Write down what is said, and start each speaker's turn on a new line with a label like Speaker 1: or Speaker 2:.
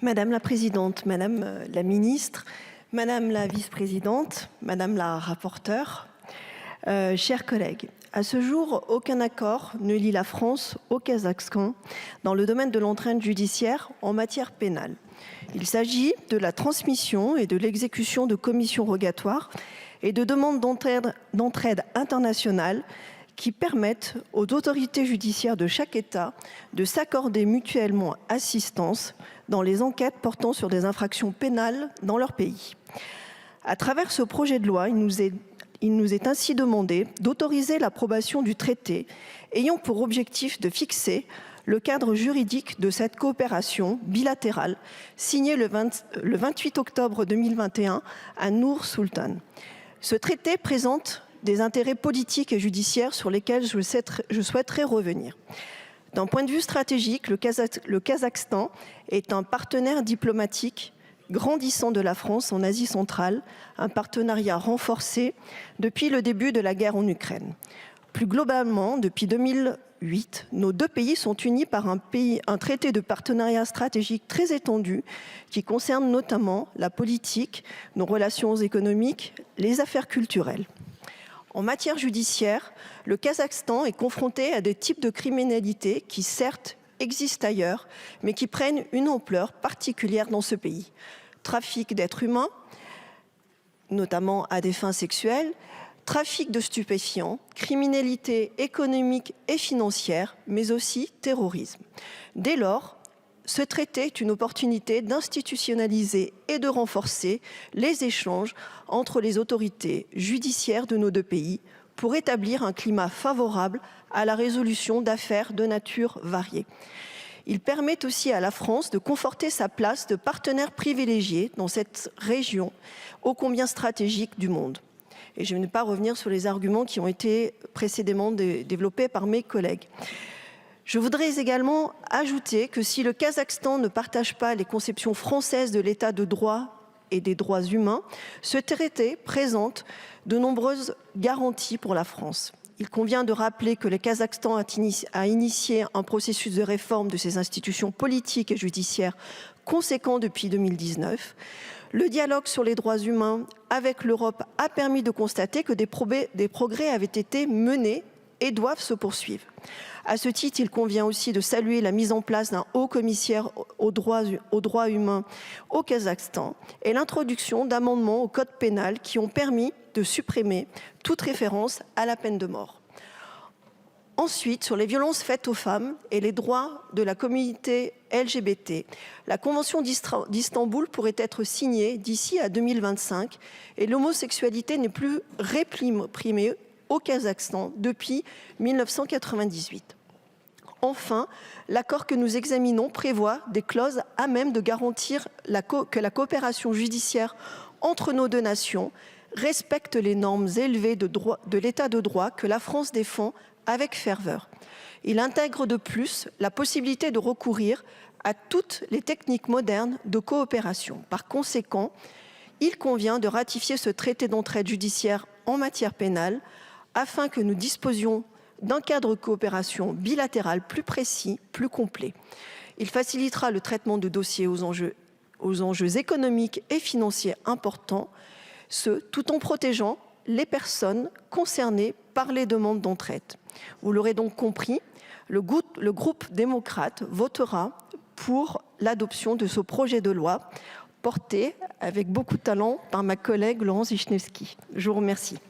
Speaker 1: Madame la présidente, madame la ministre, madame la vice-présidente, madame la rapporteure, chers collègues, à ce jour, aucun accord ne lie la France au Kazakhstan dans le domaine de l'entraide judiciaire en matière pénale. Il s'agit de la transmission et de l'exécution de commissions rogatoires et de demandes d'entraide internationale qui permettent aux autorités judiciaires de chaque État de s'accorder mutuellement assistance dans les enquêtes portant sur des infractions pénales dans leur pays. À travers ce projet de loi, il nous est ainsi demandé d'autoriser l'approbation du traité ayant pour objectif de fixer le cadre juridique de cette coopération bilatérale signée le 28 octobre 2021 à Nour-Sultan. Ce traité présente des intérêts politiques et judiciaires sur lesquels je souhaiterais revenir. D'un point de vue stratégique, le Kazakhstan est un partenaire diplomatique grandissant de la France en Asie centrale, un partenariat renforcé depuis le début de la guerre en Ukraine. Plus globalement, depuis 2008, nos deux pays sont unis par un traité de partenariat stratégique très étendu qui concerne notamment la politique, nos relations économiques, les affaires culturelles. En matière judiciaire, le Kazakhstan est confronté à des types de criminalité qui, certes, existent ailleurs, mais qui prennent une ampleur particulière dans ce pays. Trafic d'êtres humains, notamment à des fins sexuelles, trafic de stupéfiants, criminalité économique et financière, mais aussi terrorisme. Dès lors, ce traité est une opportunité d'institutionnaliser et de renforcer les échanges entre les autorités judiciaires de nos deux pays pour établir un climat favorable à la résolution d'affaires de nature variée. Il permet aussi à la France de conforter sa place de partenaire privilégié dans cette région ô combien stratégique du monde. Et je ne vais pas revenir sur les arguments qui ont été précédemment développés par mes collègues. Je voudrais également ajouter que si le Kazakhstan ne partage pas les conceptions françaises de l'état de droit et des droits humains, ce traité présente de nombreuses garanties pour la France. Il convient de rappeler que le Kazakhstan a initié un processus de réforme de ses institutions politiques et judiciaires conséquent depuis 2019. Le dialogue sur les droits humains avec l'Europe a permis de constater que des progrès avaient été menés et doivent se poursuivre. À ce titre, il convient aussi de saluer la mise en place d'un haut commissaire aux droits humains au Kazakhstan et l'introduction d'amendements au code pénal qui ont permis de supprimer toute référence à la peine de mort. Ensuite, sur les violences faites aux femmes et les droits de la communauté LGBT, la Convention d'Istanbul pourrait être signée d'ici à 2025 et l'homosexualité n'est plus réprimée au Kazakhstan depuis 1998. Enfin, l'accord que nous examinons prévoit des clauses à même de garantir que la coopération judiciaire entre nos deux nations respecte les normes élevées de l'état de droit que la France défend avec ferveur. Il intègre de plus la possibilité de recourir à toutes les techniques modernes de coopération. Par conséquent, il convient de ratifier ce traité d'entraide judiciaire en matière pénale afin que nous disposions d'un cadre de coopération bilatérale plus précis, plus complet. Il facilitera le traitement de dossiers aux enjeux économiques et financiers importants, tout en protégeant les personnes concernées par les demandes d'entraide. Vous l'aurez donc compris, le groupe démocrate votera pour l'adoption de ce projet de loi porté avec beaucoup de talent par ma collègue Laurence Vichnievsky. Je vous remercie.